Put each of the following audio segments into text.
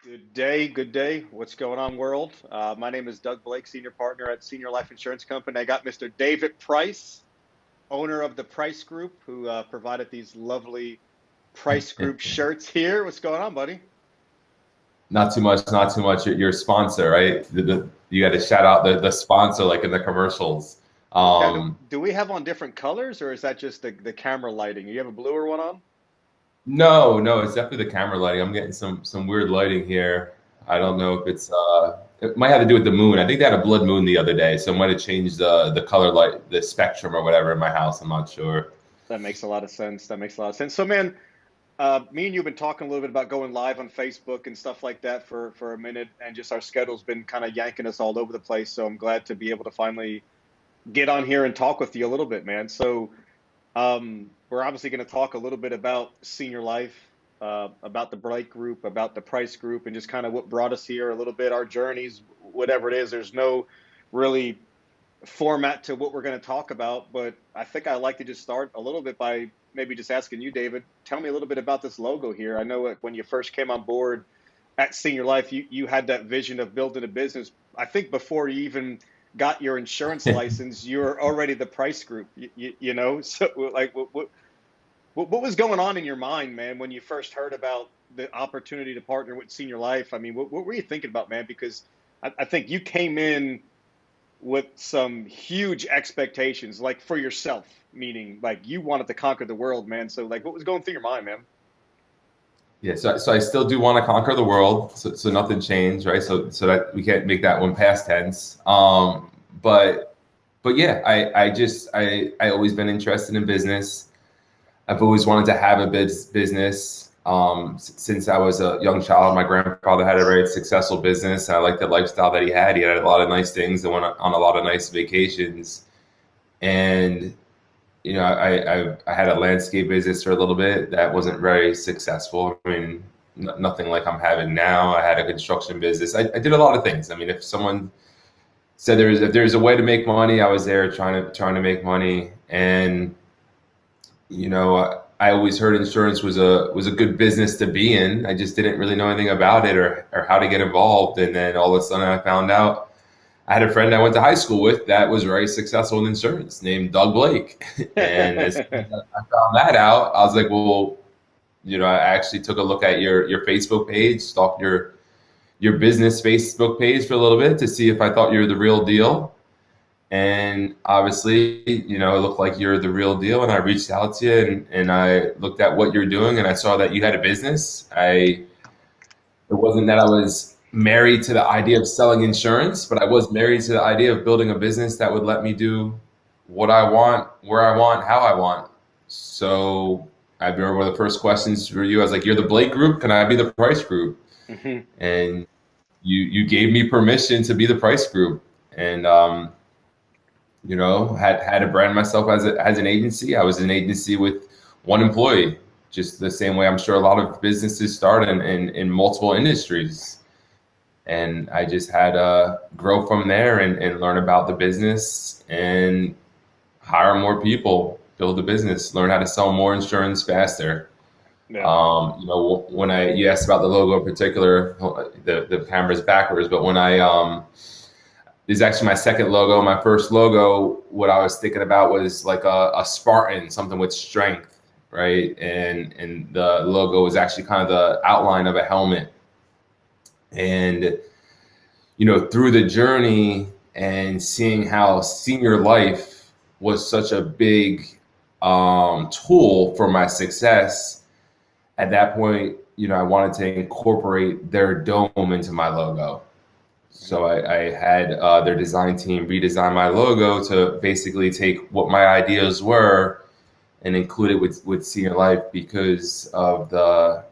Good day, good day. What's going on, world? My name is Doug Blake, senior partner at Senior Life Insurance Company. I got Mr. David Price, owner of the Price Group, who provided these lovely Price Group shirts here. What's going on, buddy? Not too much, not too much. Your sponsor, right? You got to shout out the sponsor, like in the commercials. Now, Um, do we have on different colors, or is that just the camera lighting? You have a bluer one on? no, it's definitely the camera lighting. I'm getting some weird lighting here. I don't know if it might have to do with the moon. I think they had a blood moon the other day, so it might have changed the color light, the spectrum or whatever in my house. I'm not sure. That makes a lot of sense. That makes a lot of sense. So, man, me and you've been talking a little bit about going live on Facebook and stuff like that for a minute, and just our schedule's been kind of yanking us all over the place. So I'm glad to be able to finally get on here and talk with you a little bit, man. So we're obviously going to talk a little bit about senior life, about the Bright Group, about the Price Group, and just kind of what brought us here a little bit, our journeys, whatever it is. There's no really format to what we're going to talk about, but I think I'd like to just start a little bit by maybe just asking you, David, tell me a little bit about this logo here. I know when you first came on board at Senior Life, you had that vision of building a business. I think before you even got your insurance license, you were already the Price Group, So like, what was going on in your mind, man, when you first heard about the opportunity to partner with Senior Life? I mean, what were you thinking about, man? Because I think you came in with some huge expectations, like for yourself, meaning like you wanted to conquer the world, man. So like, what was going through your mind, man? Yeah, so I still do want to conquer the world. So nothing changed, right? So that we can't make that one past tense. But yeah, I always been interested in business. I've always wanted to have a business. Since I was a young child, my grandfather had a very successful business, and I liked the lifestyle that he had. He had a lot of nice things and went on a lot of nice vacations. And I had a landscape business for a little bit that wasn't very successful. I mean, nothing like I'm having now. I had a construction business. I did a lot of things. I mean, if someone said if there's a way to make money, I was there trying to make money. And I always heard insurance was a good business to be in. I just didn't really know anything about it or how to get involved. And then all of a sudden, I found out I had a friend I went to high school with that was very successful in insurance, named Doug Blake. And as soon as I found that out, I was like, well, I actually took a look at your Facebook page, stalked your business Facebook page for a little bit to see if I thought you were the real deal. And obviously, it looked like you're the real deal. And I reached out to you and I looked at what you're doing and I saw that you had a business. It wasn't that I was married to the idea of selling insurance, but I was married to the idea of building a business that would let me do what I want, where I want, how I want. So I remember one of the first questions for you, I was like, "You're the Blake Group. Can I be the Price Group?" Hmm. And you gave me permission to be the Price Group. And had to brand myself as an agency. I was an agency with one employee, just the same way I'm sure a lot of businesses start in multiple industries. And I just had to grow from there and learn about the business and hire more people, build a business, learn how to sell more insurance faster. Yeah. When you asked about the logo in particular, the camera's backwards, but when this is actually my second logo. My first logo, what I was thinking about was like a Spartan, something with strength, right? And the logo was actually kind of the outline of a helmet. And through the journey and seeing how senior life was such a big tool for my success, at that point, I wanted to incorporate their dome into my logo. So I had their design team redesign my logo to basically take what my ideas were and include it with Senior Life because of the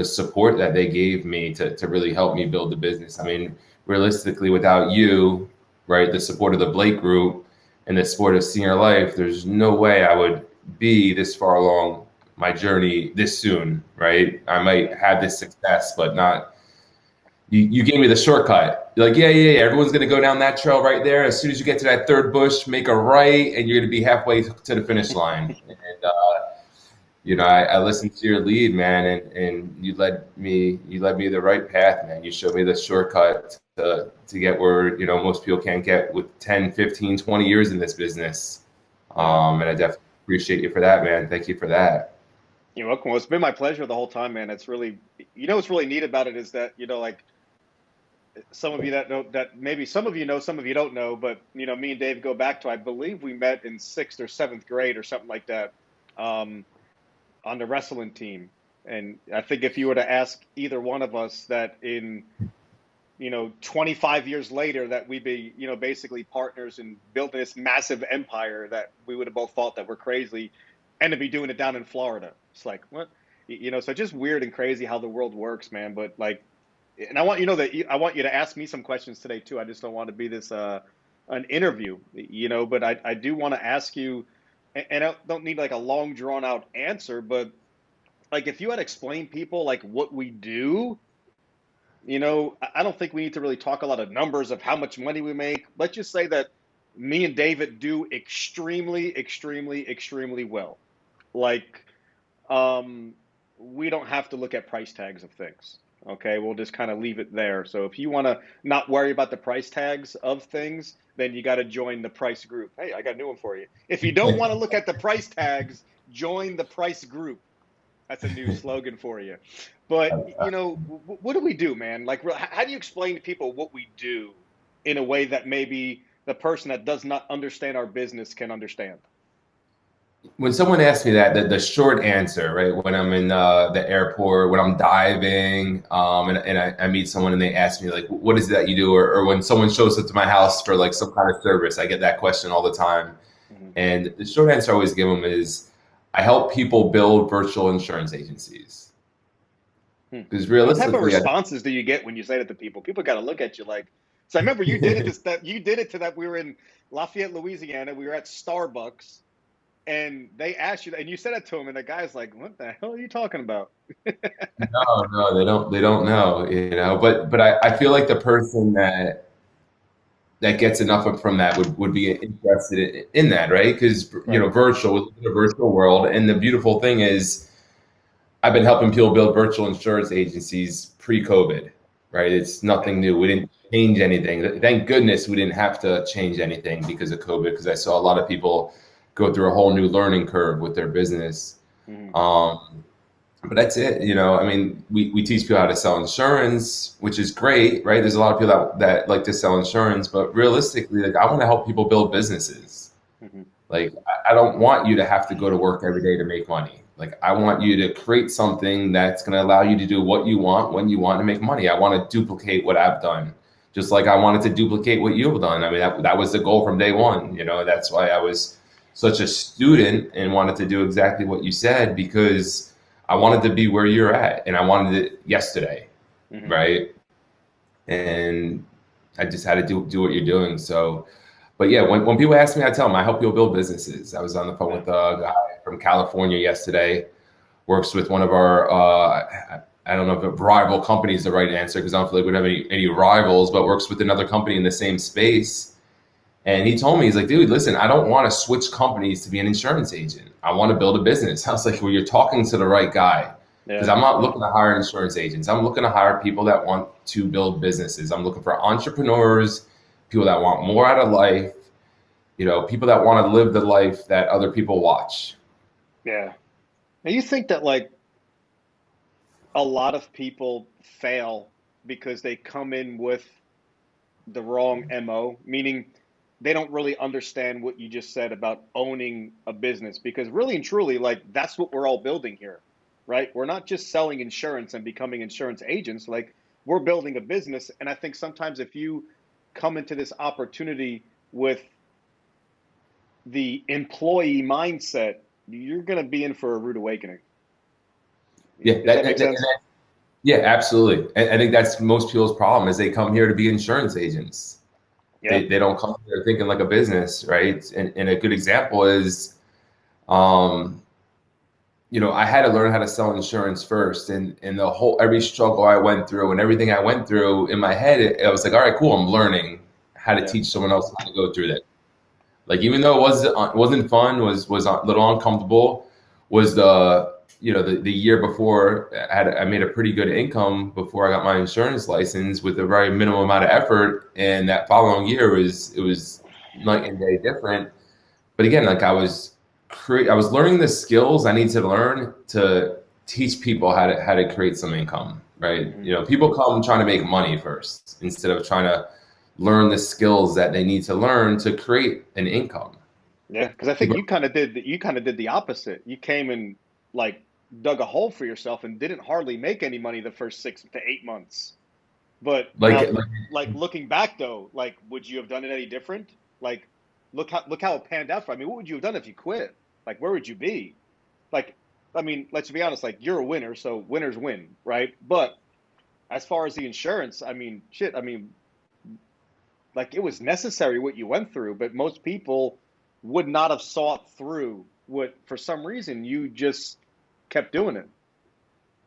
support that they gave me to really help me build the business. I mean, realistically, without you, right, the support of the Blake Group and the support of Senior Life, there's no way I would be this far along my journey this soon, right? I might have this success, but not. You gave me the shortcut. You're like, yeah. Everyone's gonna go down that trail right there. As soon as you get to that third bush, make a right, and you're gonna be halfway to the finish line. And I listened to your lead, man, and you led me the right path, man. You showed me the shortcut to get where, most people can't get with 10, 15, 20 years in this business. And I definitely appreciate you for that, man. Thank you for that. You're welcome. Well, it's been my pleasure the whole time, man. It's really, what's really neat about it is that, like some of you that know that maybe some of you know, some of you don't know, but me and Dave go back to, I believe we met in 6th or 7th grade or something like that, on the wrestling team. And I think if you were to ask either one of us that in, 25 years later that we'd be, basically partners in building this massive empire, that we would have both thought that we're crazy and to be doing it down in Florida. It's like, what? So just weird and crazy how the world works, man. But like, and I want I want you to ask me some questions today too. I just don't want to be this an interview, but I do want to ask you, and I don't need like a long drawn out answer, but like if you had to explain people like what we do, I don't think we need to really talk a lot of numbers of how much money we make. Let's just say that me and David do extremely, extremely, extremely well. Like, we don't have to look at price tags of things. Okay, we'll just kind of leave it there. So if you want to not worry about the price tags of things, then you got to join the price group. Hey, I got a new one for you. If you don't want to look at the price tags, join the price group. That's a new slogan for you. But, what do we do, man? Like, how do you explain to people what we do in a way that maybe the person that does not understand our business can understand? When someone asks me that, the short answer, right? When I'm in the airport, when I'm diving, and I meet someone and they ask me like, "What is it that you do?" Or when someone shows up to my house for like some kind of service, I get that question all the time. Mm-hmm. And the short answer I always give them is, I help people build virtual insurance agencies. Because realistically, what type of responses do you get when you say that to people? People got to look at you like. So I remember you did it to that. We were in Lafayette, Louisiana. We were at Starbucks. And they asked you, and you said it to him, and the guy's like, "What the hell are you talking about?" No, they don't know, but I feel like the person that gets enough from that would be interested in that, right? Because Right. virtual, in a virtual world, and the beautiful thing is, I've been helping people build virtual insurance agencies pre-COVID, right? It's nothing new. We didn't change anything. Thank goodness we didn't have to change anything because of COVID, because I saw a lot of people go through a whole new learning curve with their business. Mm-hmm. But that's it. I mean, we teach people how to sell insurance, which is great, right? There's a lot of people that like to sell insurance, but realistically, like, I want to help people build businesses. Mm-hmm. Like, I don't want you to have to go to work every day to make money. Like, I want you to create something that's going to allow you to do what you want when you want to make money. I want to duplicate what I've done, just like I wanted to duplicate what you've done. I mean, that was the goal from day one. That's why I was such a student and wanted to do exactly what you said, because I wanted to be where you're at, and I wanted it yesterday, Mm-hmm. right? And I just had to do what you're doing. So, but yeah, when people ask me, I tell them I help people build businesses. I was on the phone with a guy from California yesterday, works with one of our, I don't know if rival company is the right answer, because I don't feel like we don't have any rivals, but works with another company in the same space. And he told me, he's like, "Dude, listen, I don't want to switch companies to be an insurance agent. I want to build a business." I was like, "Well, you're talking to the right guy." Because Yeah. I'm not looking to hire insurance agents. I'm looking to hire people that want to build businesses. I'm looking for entrepreneurs, people that want more out of life, people that want to live the life that other people watch. Yeah. And you think that like a lot of people fail because they come in with the wrong MO, meaning they don't really understand what you just said about owning a business, because really and truly, like, that's what we're all building here, right? We're not just selling insurance and becoming insurance agents. Like, we're building a business. And I think sometimes if you come into this opportunity with the employee mindset, you're going to be in for a rude awakening. Yeah, Does that make sense? yeah, absolutely. And I think that's most people's problem, is they come here to be insurance agents. Yeah. They don't come here thinking like a business, right? And a good example is, I had to learn how to sell insurance first, and every struggle I went through and everything I went through in my head, I was like, all right, cool, I'm learning how to Yeah. teach someone else how to go through that. Like, even though it wasn't fun, was a little uncomfortable, was the the year before, I made a pretty good income before I got my insurance license with a very minimal amount of effort, and that following year was night and day different. But again, like I was learning the skills I need to learn to teach people how to create some income, right? Mhm. People come trying to make money first instead of trying to learn the skills that they need to learn to create an income. Yeah, because I think People you kind of did the opposite. You came and like dug a hole for yourself and didn't hardly make any money the first 6 to 8 months. But like, now, like looking back though, like would you have done it any different? Like look how it panned out for. I mean, what would you have done if you quit? Like where would you be? Like I mean, let's be honest. Like you're a winner, so winners win, right? But as far as the insurance, I mean, shit. I mean, like it was necessary what you went through, but most people would not have sought through what for some reason you just kept doing it.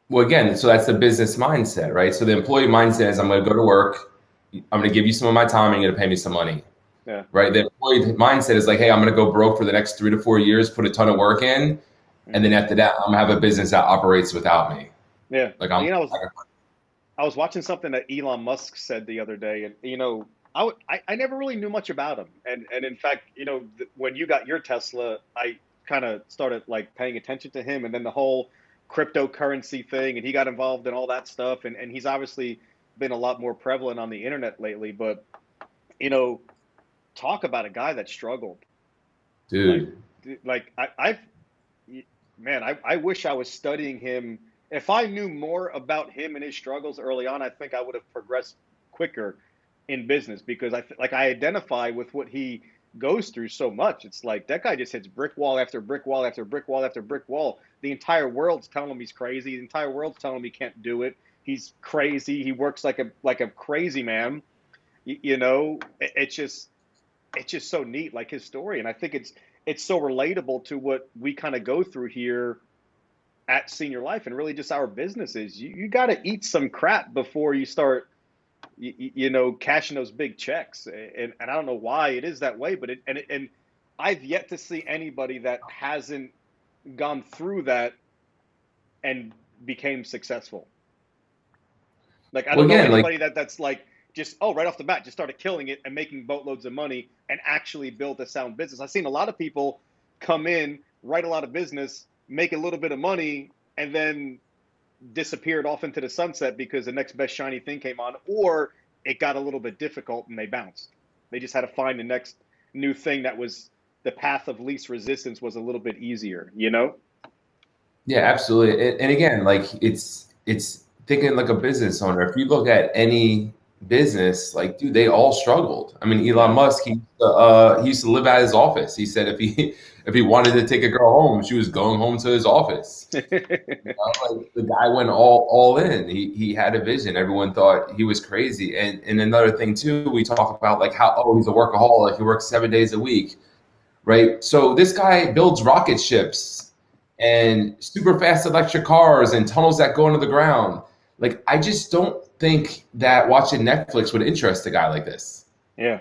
well, again, so that's the business mindset, right? So the employee mindset is I'm going to go to work, I'm going to give you some of my time, and you're going to pay me some money, Yeah. right? The employee mindset is like, hey, I'm going to go broke for the next 3 to 4 years, put a ton of work in, and then Hmm. after that, I'm going to have a business that operates without me. Yeah. Like I'm, I was watching something that Elon Musk said the other day, and I never really knew much about him, and in fact, when you got your Tesla, I kind of started like paying attention to him, and then the whole cryptocurrency thing, and he got involved in all that stuff, and he's obviously been a lot more prevalent on the internet lately. But you know, talk about a guy that struggled, like, dude. like man, I wish I was studying him. If I knew more about him and his struggles early on, I think I would have progressed quicker in business because I identify with what he goes through so much. It's like that guy just hits brick wall after brick wall after brick wall after brick wall. The entire world's telling him he's crazy. The entire world's telling him he can't do it. He's crazy. He works like a crazy man. It's just so neat, like his story, and I think it's so relatable to what we kind of go through here at Senior Life, and really just our businesses. You got to eat some crap before you start, cashing those big checks, and I don't know why it is that way, but and I've yet to see anybody that hasn't gone through that and became successful. Like I Well, don't know again, like, anybody that's like just right off the bat just started killing it and making boatloads of money and actually build a sound business. I've seen a lot of people come in, write a lot of business, make a little bit of money, and then disappeared off into the sunset because the next best shiny thing came on, or it got a little bit difficult and they bounced. They just had to find the next new thing that was the path of least resistance was a little bit easier, you know? yeah, absolutely. And again, like it's thinking like a business owner. If you look at any business, like, dude, they all struggled. I mean, Elon Yeah. Musk, he used to live at his office. He said if he wanted to take a girl home, she was going home to his office. Like the guy went all in. He had a vision. Everyone thought he was crazy. And another thing too, we talk about like how, oh, he's a workaholic. He works 7 days a week, right? So this guy builds rocket ships and super fast electric cars and tunnels that go into the ground. Like I just don't think that watching Netflix would interest a guy like this. Yeah.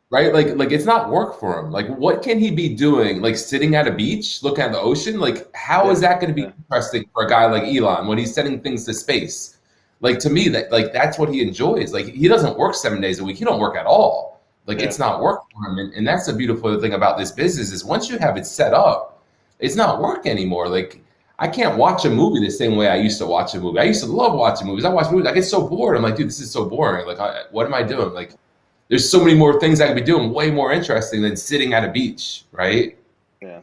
Right? Like it's not work for him. Like what can he be doing? Like sitting at a beach, looking at the ocean? Like how is Yeah. that going to be Yeah. interesting for a guy like Elon when he's sending things to space? Like to me that like that's what he enjoys. Like he doesn't work 7 days a week. He don't work at all. Like Yeah. it's not work for him. And that's the beautiful thing about this business is once you have it set up, it's not work anymore. Like I can't watch a movie the same way I used to watch a movie. I used to love watching movies. I watch movies. I get so bored. I'm like, dude, this is so boring. Like, what am I doing? Like, there's so many more things I could be doing, way more interesting than sitting at a beach, right? Yeah.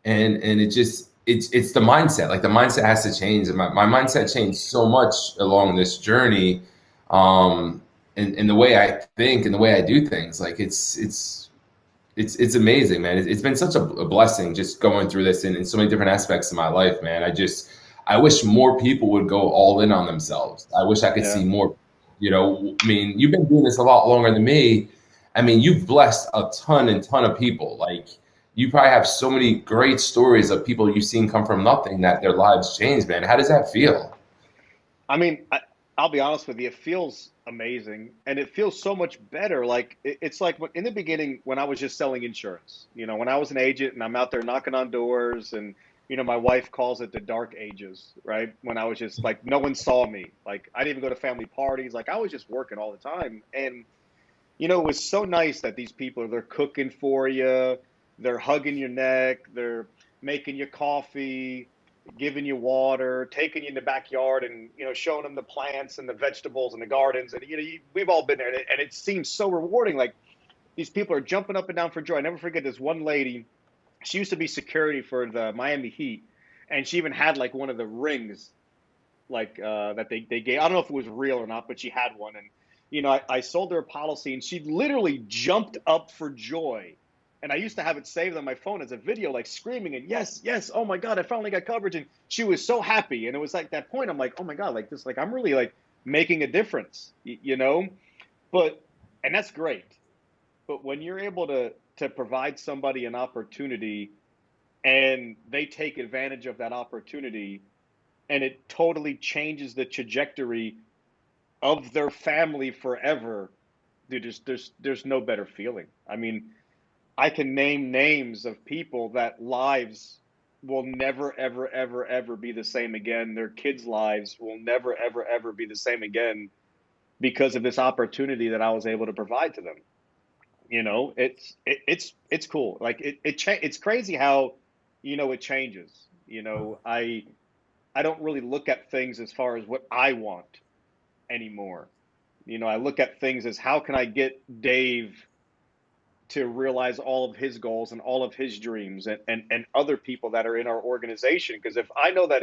And it's the mindset. Like the mindset has to change. And my mindset changed so much along this journey. And the way I think and the way I do things. Like it's amazing, man. It's been such a blessing just going through this in so many different aspects of my life, man. I wish more people would go all in on themselves. I wish I could Yeah. see more. I mean, you've been doing this a lot longer than me. I mean, you've blessed a ton and ton of people. Like you probably have so many great stories of people you've seen come from nothing that their lives changed, man. How does that feel? I mean, I'll be honest with you, it feels amazing and it feels so much better. Like it's like in the beginning when I was just selling insurance, when I was an agent and I'm out there knocking on doors and my wife calls it the dark ages, right? When I was just like, no one saw me. Like, I didn't even go to family parties. Like, I was just working all the time. And, it was so nice that these people, they're cooking for you, they're hugging your neck, they're making you coffee, giving you water, taking you in the backyard and, showing them the plants and the vegetables and the gardens. And, we've all been there. And it seems so rewarding. Like, these people are jumping up and down for joy. I never forget this one lady. She used to be security for the Miami Heat, and she even had like one of the rings, like that they gave. I don't know if it was real or not, but she had one. And I sold her a policy, and she literally jumped up for joy. And I used to have it saved on my phone as a video, like screaming and yes, yes, oh my God, I finally got coverage. And she was so happy. And it was like that point, I'm like, oh my God, like this, like I'm really like making a difference, But and that's great. But when you're able to provide somebody an opportunity and they take advantage of that opportunity and it totally changes the trajectory of their family forever, dude, there's no better feeling. I mean, I can name names of people that lives will never ever ever ever be the same again. Their kids' lives will never ever ever be the same again because of this opportunity that I was able to provide to them. It's cool. Like it's crazy how it changes. I don't really look at things as far as what I want anymore. I look at things as how can I get Dave to realize all of his goals and all of his dreams and other people that are in our organization. Because if I know that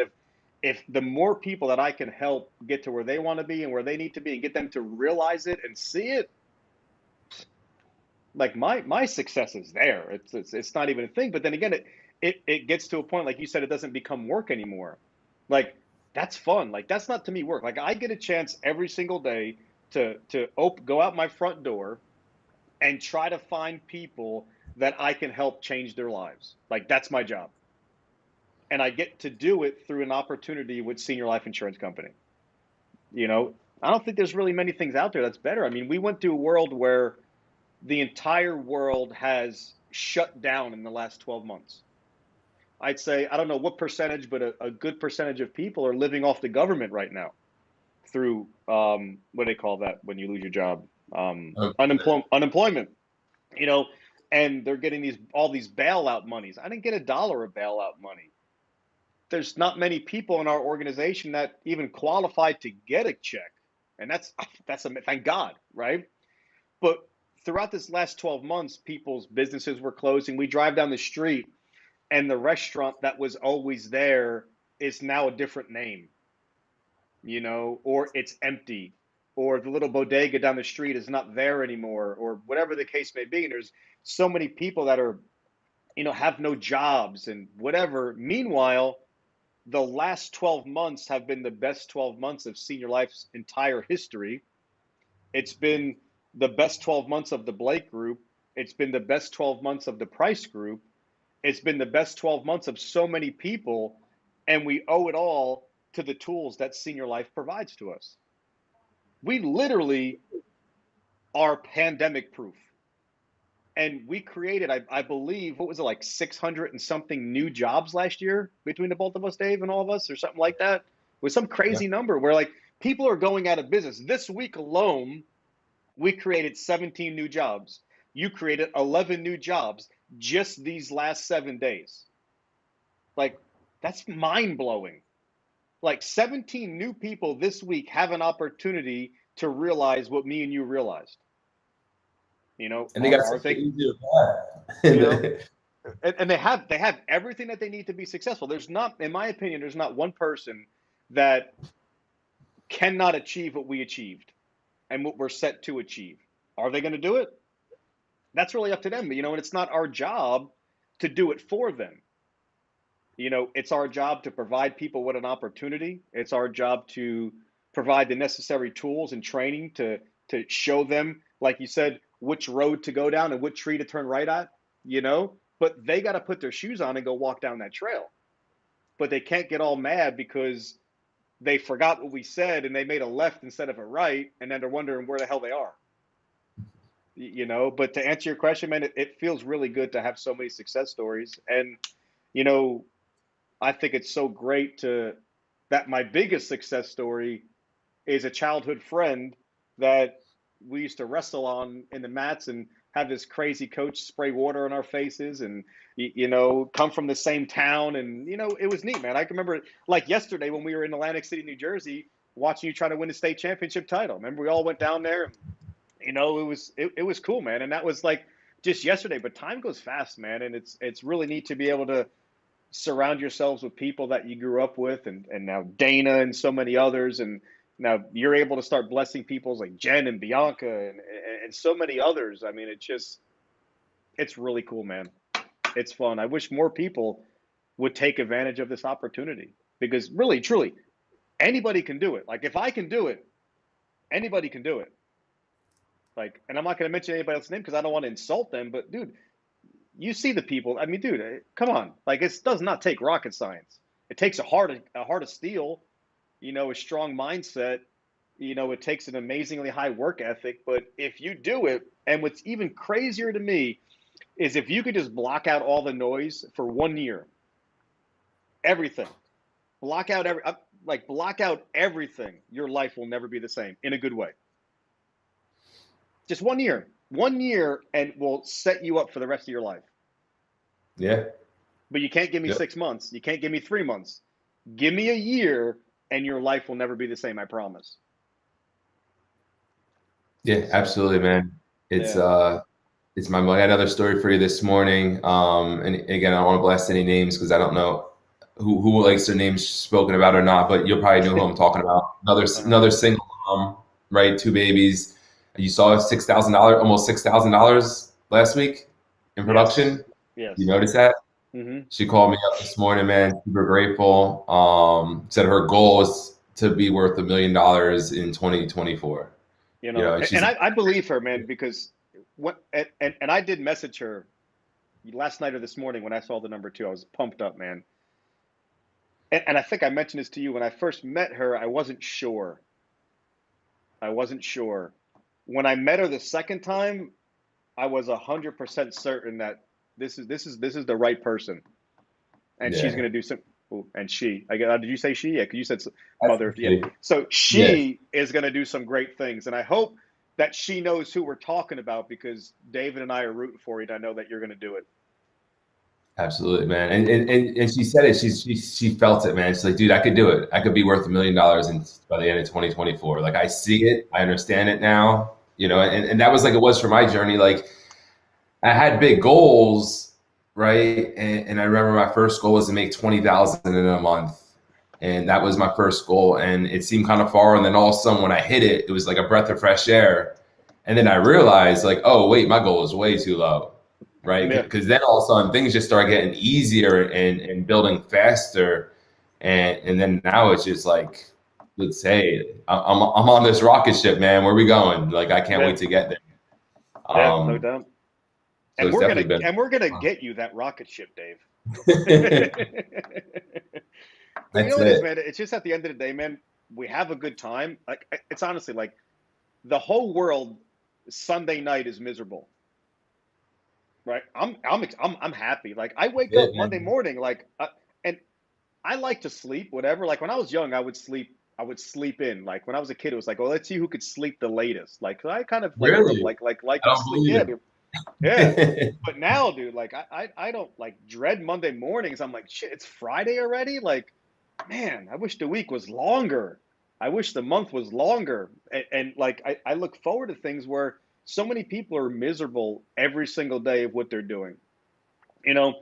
if the more people that I can help get to where they want to be and where they need to be and get them to realize it and see it, like my success is there. It's not even a thing. But then again, it gets to a point, like you said, it doesn't become work anymore. Like that's fun. Like that's not to me work. Like I get a chance every single day to go out my front door and try to find people that I can help change their lives. Like that's my job. And I get to do it through an opportunity with Senior Life Insurance Company. You know, I don't think there's really many things out there that's better. I mean, we went through a world where the entire world has shut down in the last 12 months. I'd say, I don't know what percentage, but a good percentage of people are living off the government right now through what do they call that when you lose your job? Unemployment, you know, and they're getting all these bailout monies. I didn't get $1 of bailout money. There's not many people in our organization that even qualified to get a check. And that's a thank God, right? But throughout this last 12 months, people's businesses were closing. We drive down the street and the restaurant that was always there is now a different name, or it's empty, or the little bodega down the street is not there anymore, or whatever the case may be. And there's so many people that are, have no jobs and whatever. Meanwhile, the last 12 months have been the best 12 months of Senior Life's entire history. It's been the best 12 months of the Blake Group. It's been the best 12 months of the Price Group. It's been the best 12 months of so many people. And we owe it all to the tools that Senior Life provides to us. We literally are pandemic proof. And we created, I believe, what was it, like 600 and something new jobs last year between the both of us, Dave, and all of us, or something like that? It was some crazy number where like people are going out of business. This week alone, we created 17 new jobs. You created 11 new jobs just these last 7 days. Like, that's mind blowing. Like 17 new people this week have an opportunity to realize what me and you realized. And they got something easier and they have everything that they need to be successful. There's not, in my opinion, there's not one person that cannot achieve what we achieved and what we're set to achieve. Are they going to do it? That's really up to them. And it's not our job to do it for them. It's our job to provide people with an opportunity. It's our job to provide the necessary tools and training to show them, like you said, which road to go down and what tree to turn right at, but they got to put their shoes on and go walk down that trail. But they can't get all mad because they forgot what we said and they made a left instead of a right, and then they're wondering where the hell they are. But to answer your question, man, it feels really good to have so many success stories. And, I think it's so great that my biggest success story is a childhood friend that we used to wrestle on in the mats and have this crazy coach spray water on our faces and come from the same town, and it was neat, man. I can remember like yesterday when we were in Atlantic City, New Jersey, watching you try to win the state championship title. Remember we all went down there. It was cool, man, and that was like just yesterday. But time goes fast, man, and it's really neat to be able to surround yourselves with people that you grew up with, and now Dana and so many others, and now you're able to start blessing people like Jen and Bianca and so many others. I mean, it's really cool, man. It's fun. I wish more people would take advantage of this opportunity, because really, truly, anybody can do it. Like if I can do it, anybody can do it. Like, and I'm not going to mention anybody else's name because I don't want to insult them, but dude, you see the people. I mean, dude, come on. Like, it does not take rocket science. It takes a heart of steel, a strong mindset. It takes an amazingly high work ethic. But if you do it, and what's even crazier to me is if you could just block out all the noise for 1 year, everything, block out everything, your life will never be the same in a good way. Just 1 year, and will set you up for the rest of your life. Yeah. But you can't give me Yep. 6 months. You can't give me 3 months. Give me a year, and your life will never be the same. I promise. Yeah, So, absolutely, man. It's yeah. it's my I got another story for you this morning. And again, I don't want to blast any names because I don't know who likes their names spoken about or not, but you'll probably know who I'm talking about. Uh-huh. Another single mom, right? Two babies. You saw $6,000, almost $6,000 last week in Yes. production. You Yes. notice that? Mm-hmm. She called me up this morning, man. Super grateful. Said her goal is to be worth $1 million in 2024. And And she's I believe her, man, because and I did message her last night or this morning when I saw the number two. I was pumped up, man. And I think I mentioned this to you when I first met her. I wasn't sure. I wasn't sure. When I met her the second time, I was 100% certain that this is the right person, and she's yeah. going to do some. Oh, and did you say she? Yeah, because you said mother. Yeah. Absolutely. So Yeah. she is going to do some great things, and I hope that she knows who we're talking about, because David and I are rooting for you. And I know that you're going to do it. Absolutely, man. And she said it. She felt it, man. She's like, dude, I could do it. I could be worth $1 million by the end of 2024. Like I see it, I understand it now. And that was like it was for my journey. Like I had big goals, right? And I remember my first goal was to make 20,000 in a month. And that was my first goal. And it seemed kind of far. And then all of a sudden when I hit it, it was like a breath of fresh air. And then I realized like, oh wait, my goal is way too low. Right. Yeah. Because then all of a sudden things just start getting easier and building faster. And then now it's just like, let's say I'm on this rocket ship, man. Where are we going? Like I can't Yeah. wait to get there. Yeah. No Um, doubt. so And it's we're definitely gonna been and we're gonna get you that rocket ship, Dave. But you know that's what it is, it. man? It's just at the end of the day, man, we have a good time. Like, it's honestly like the whole world Sunday night is miserable, right? I'm happy. Like, I wake It, up Monday man. morning, like, and I like to sleep, whatever. Like when I was young, I would sleep in. Like when I was a kid, it was like, oh, let's see who could sleep the latest. Like I kind of like grew up Really? I liking to don't sleep. believe Yeah, it. dude. Yeah. But now, dude, like I don't like dread Monday mornings. I'm like, shit, it's Friday already. Like, man, I wish the week was longer. I wish the month was longer. And like I look forward to things where so many people are miserable every single day of what they're doing. You know,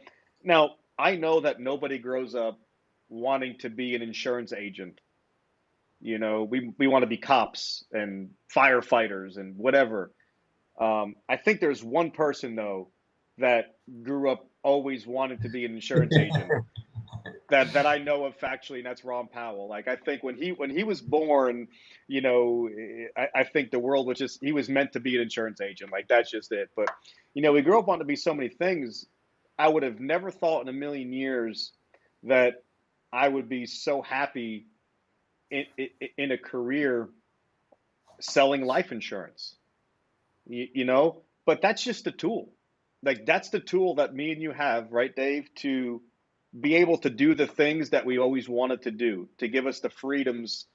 now I know that nobody grows up wanting to be an insurance agent. We want to be cops and firefighters and whatever. I think there's one person though that grew up always wanting to be an insurance agent that I know of factually, and that's Ron Powell. Like I think when he was born, I think the world was just he was meant to be an insurance agent. Like that's just it. But we grew up wanting to be so many things. I would have never thought in a million years that I would be so happy in a career selling life insurance. But that's just a tool. Like that's the tool that me and you have, right, Dave, to be able to do the things that we always wanted to do, to give us the freedoms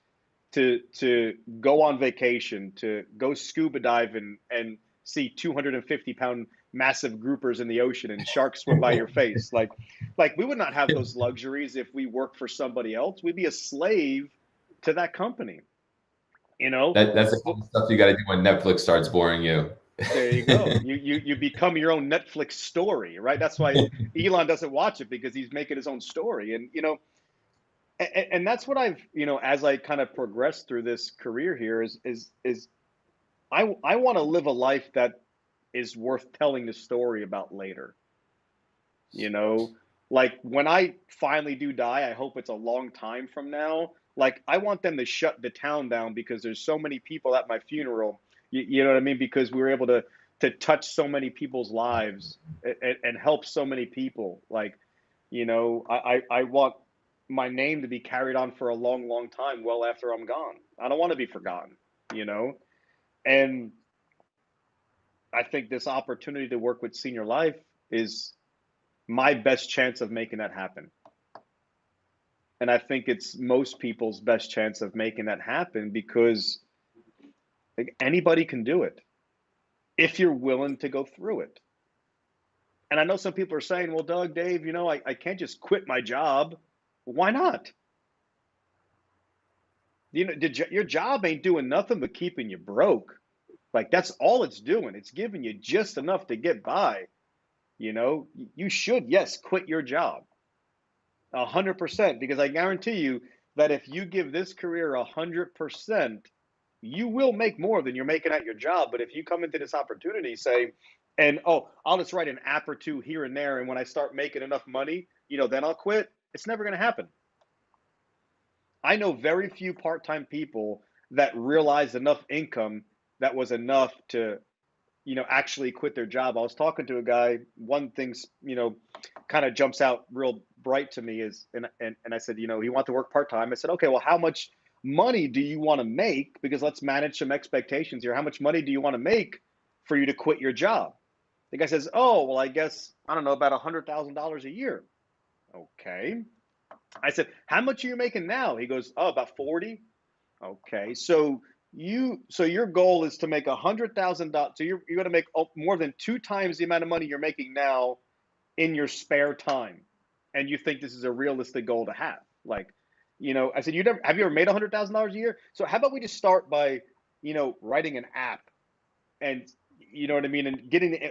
to go on vacation, to go scuba diving and see 250-pound massive groupers in the ocean and sharks swim by your face. Like we would not have those luxuries if we worked for somebody else. We'd be a slave to that company. You know, That's the kind of stuff you got to do when Netflix starts boring you. there you go. You become your own Netflix story, right? That's why Elon doesn't watch it, because he's making his own story. And and that's what I've, as I kind of progress through this career here is I want to live a life that is worth telling the story about later. You know, like when I finally do die, I hope it's a long time from now. Like I want them to shut the town down because there's so many people at my funeral. You know what I mean? Because we were able to touch so many people's lives and help so many people. Like, I want my name to be carried on for a long, long time, well after I'm gone. I don't want to be forgotten, you know? And I think this opportunity to work with Senior Life is my best chance of making that happen. And I think it's most people's best chance of making that happen because like, anybody can do it if you're willing to go through it. And I know some people are saying, well, Doug, Dave, I can't just quit my job. Why not? Your job ain't doing nothing but keeping you broke. Like that's all it's doing. It's giving you just enough to get by. You should, yes, quit your job 100%, because I guarantee you that if you give this career 100%, you will make more than you're making at your job. But if you come into this opportunity, say, and I'll just write an app or two here and there, and when I start making enough money, then I'll quit. It's never going to happen. I know very few part-time people that realized enough income that was enough to, actually quit their job. I was talking to a guy. One thing, kind of jumps out real bright to me is, and I said, he wanted to work part-time. I said, okay, well, how much money do you want to make? Because let's manage some expectations here. How much money do you want to make for you to quit your job? The guy says, oh, well, I guess, I don't know, about $100,000 a year. Okay. I said, how much are you making now? He goes, oh, about 40. Okay. So your goal is to make $100,000. So you're going to make more than 2 times the amount of money you're making now in your spare time. And you think this is a realistic goal to have. Like, I said, have you ever made $100,000 a year? So how about we just start by, writing an app and, you know what I mean? And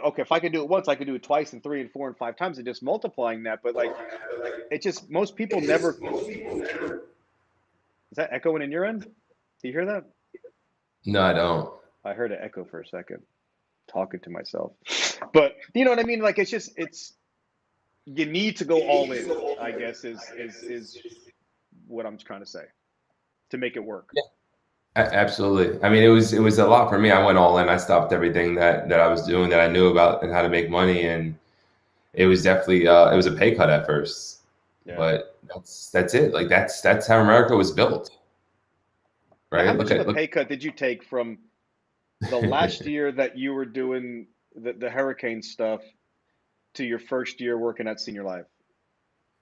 okay, if I could do it once, I could do it twice and 3 and 4 and 5 times and just multiplying that. But like, it just, most people never, is that echoing in your end? Do you hear that? No, I don't. I heard an echo for a second, talking to myself. But you know what I mean? Like, you need to go all in, I guess, is what I'm trying to say to make it work. Yeah. Absolutely. I mean, it was a lot for me. I went all in. I stopped everything that I was doing that I knew about and how to make money, and it was definitely it was a pay cut at first. Yeah. But that's it. Like that's how America was built. Right? How much of a pay cut did you take from the last year that you were doing the hurricane stuff to your first year working at Senior Life?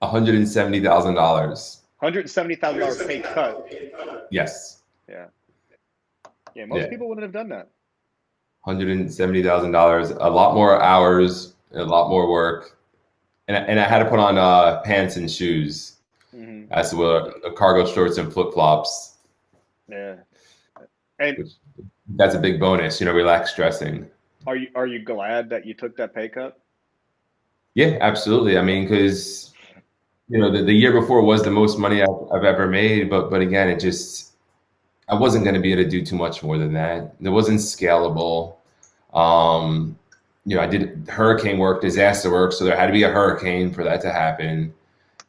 $170,000. $170,000 pay cut. Yes. Yeah. Yeah, most people wouldn't have done that. $170,000, a lot more hours, a lot more work, and I had to put on pants and shoes, as well, cargo shorts and flip flops. Yeah, and that's a big bonus. Relax dressing. Are you glad that you took that pay cut? Yeah, absolutely. I mean, because the year before was the most money I've ever made, but again, it just. I wasn't going to be able to do too much more than that. It wasn't scalable. I did hurricane work, disaster work, so there had to be a hurricane for that to happen.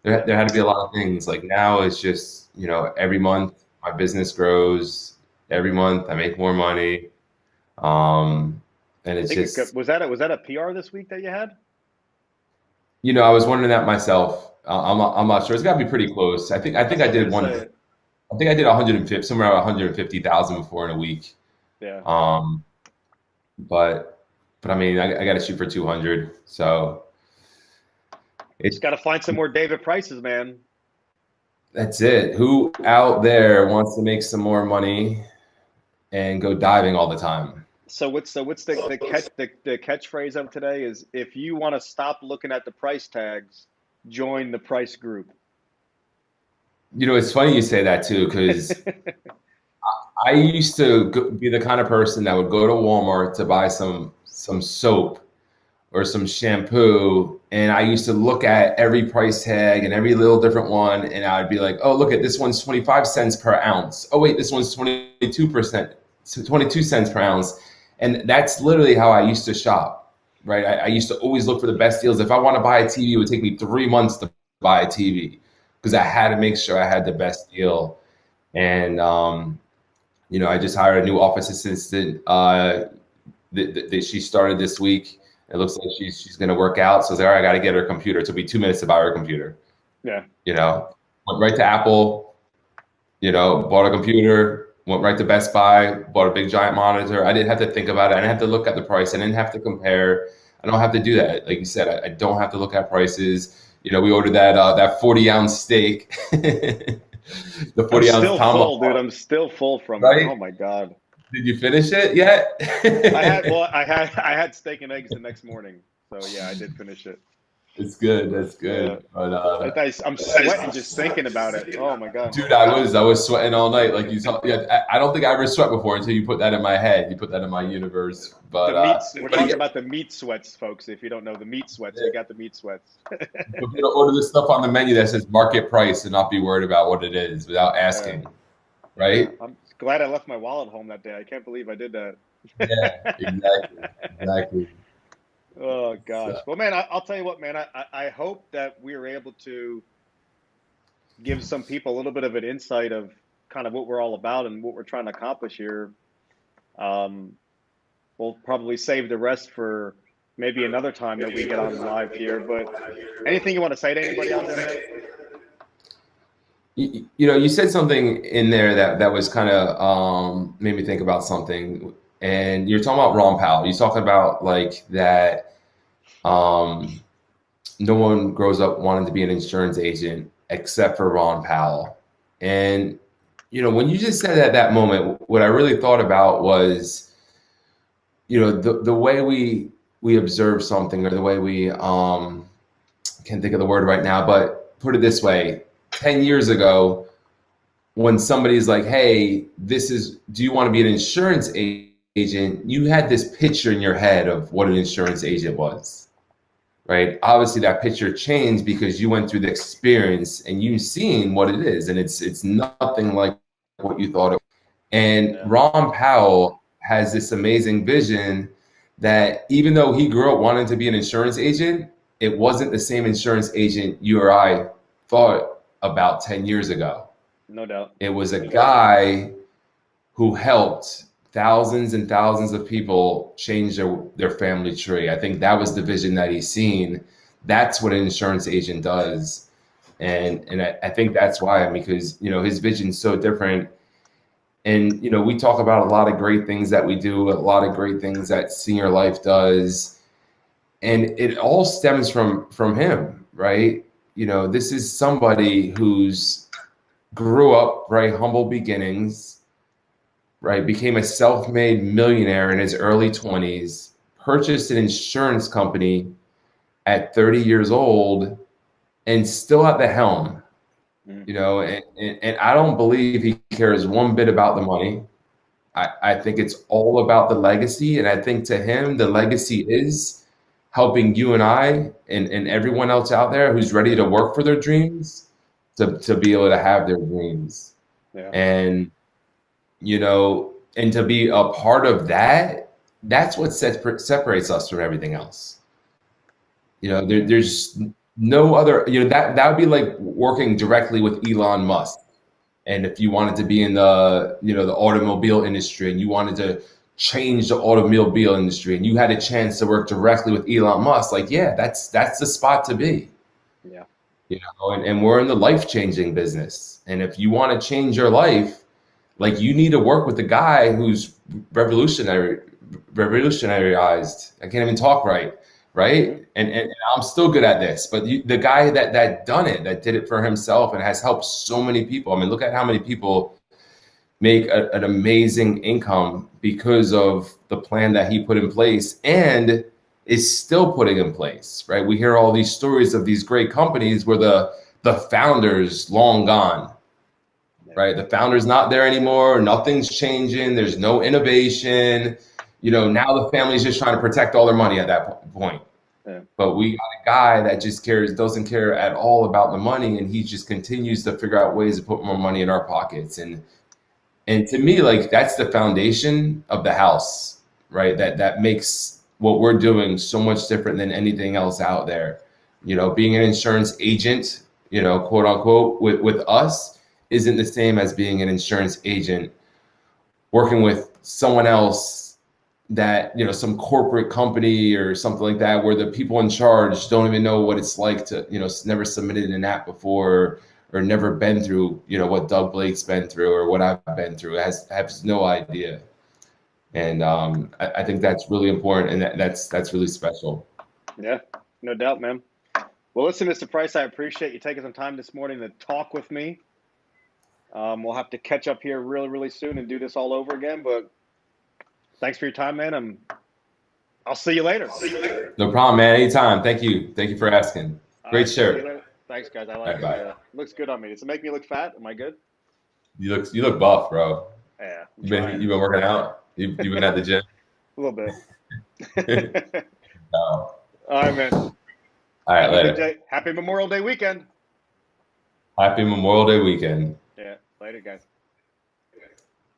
There had to be a lot of things. Like now it's just, every month my business grows. Every month I make more money. And it's just. Was that a PR this week that you had? I was wondering that myself. I'm not sure. It's got to be pretty close. I think I did one. I think I did 150, somewhere around 150,000 before in a week. Yeah. But I mean, I got to shoot for 200. So Just got to find some more David Prices, man. That's it. Who out there wants to make some more money and go diving all the time? So what's the catchphrase of today is if you want to stop looking at the price tags, join the price group. You know, it's funny you say that too, because I used to be the kind of person that would go to Walmart to buy some soap or some shampoo, and I used to look at every price tag and every little different one, and I'd be like, oh, look at this one's 25 cents per ounce. Oh wait, this one's 22 cents per ounce. And that's literally how I used to shop, right? I used to always look for the best deals. If I want to buy a TV, it would take me 3 months to buy a TV because I had to make sure I had the best deal. And you know, I just hired a new office assistant that she started this week. It looks like she's going to work out. So I was like, all right, I got to get her a computer. It took me 2 minutes to buy her a computer. Yeah. You know, went right to Apple, you know, bought a computer, went right to Best Buy, bought a big giant monitor. I didn't have to think about it. I didn't have to look at the price. I didn't have to compare. I don't have to do that. Like you said, I don't have to look at prices. You know, we ordered that 40-ounce steak. The 40-ounce tomahawk. Dude, I'm still full from it. Oh my God. Did you finish it yet? I had steak and eggs the next morning. So yeah, I did finish it. It's good. That's good. Yeah. But I'm sweating just thinking about it. Oh my God. Dude, I was sweating all night. Like you saw. Yeah, I don't think I ever sweat before until you put that in my head. You put that in my universe. But we're talking about the meat sweats, folks. If you don't know the meat sweats, we got the meat sweats. But you order the stuff on the menu that says market price and not be worried about what it is without asking. Right? I'm glad I left my wallet home that day. I can't believe I did that. Yeah, exactly. Oh gosh. Well, man, I'll tell you what, man. I hope that we were able to give some people a little bit of an insight of kind of what we're all about and what we're trying to accomplish here. We'll probably save the rest for maybe another time that we get on live here. But anything you want to say to anybody out there, man? You know, you said something in there that was kind of made me think about something. And you're talking about Ron Powell. You're talking about like that no one grows up wanting to be an insurance agent except for Ron Powell. And, you know, when you just said that at that moment, what I really thought about was, you know, the way we observe something or the way we can't think of the word right now, but put it this way, 10 years ago, when somebody's like, hey, do you want to be an insurance agent? You had this picture in your head of what an insurance agent was, right? Obviously that picture changed because you went through the experience and you've seen what it is. And it's nothing like what you thought it was. And Ron Powell has this amazing vision that even though he grew up wanting to be an insurance agent, it wasn't the same insurance agent you or I thought about 10 years ago. No doubt. It was a guy who helped thousands and thousands of people change their family tree. I think that was the vision that he's seen. That's what an insurance agent does. And I think that's why, because, you know, his vision's so different. And, you know, we talk about a lot of great things that we do, a lot of great things that Senior Life does. And it all stems from him, right? You know, this is somebody who's grew up very humble beginnings, right? Became a self-made millionaire in his early 20s, purchased an insurance company at 30 years old, and still at the helm. You know, and I don't believe he cares one bit about the money. I think it's all about the legacy. And I think to him, the legacy is helping you and I and everyone else out there who's ready to work for their dreams to be able to have their dreams. Yeah. And, you know, and to be a part of that, that's what separates us from everything else. You know, there's no other, you know, that would be like working directly with Elon Musk. And if you wanted to be in the, you know, the automobile industry and you wanted to change the automobile industry and you had a chance to work directly with Elon Musk, like, yeah, that's the spot to be. Yeah. You know, and we're in the life-changing business. And if you want to change your life, like, you need to work with the guy who's revolutionarized. I can't even talk right. right? And I'm still good at this, but the guy that did it for himself and has helped so many people. I mean, look at how many people make an amazing income because of the plan that he put in place and is still putting in place, right? We hear all these stories of these great companies where the founder's long gone, right? The founder's not there anymore. Nothing's changing. There's no innovation. Now the family's just trying to protect all their money at that point. Yeah. But we got a guy that just doesn't care at all about the money, and he just continues to figure out ways to put more money in our pockets. And to me, like, that's the foundation of the house, right? That makes what we're doing so much different than anything else out there. Being an insurance agent, quote unquote, with us isn't the same as being an insurance agent working with someone else that, some corporate company or something like that, where the people in charge don't even know what it's like to, never submitted an app before, or never been through, what Doug Blake's been through or what I've been through. Has no idea. And I think that's really important, and that's really special. Yeah, no doubt, man. Well, listen, Mr. Price, I appreciate you taking some time this morning to talk with me. We'll have to catch up here really, really soon and do this all over again. But thanks for your time, man. I'll see you later. No problem, man. Anytime. Thank you. Thank you for asking. Great shirt. Thanks, guys. I like it. Looks good on me. Does it make me look fat? Am I good? You look buff, bro. Yeah. You've been working out? You've been at the gym? A little bit. No. All right, man. All right, later. Happy Memorial Day weekend. Happy Memorial Day weekend. Yeah. Later, guys.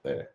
Later.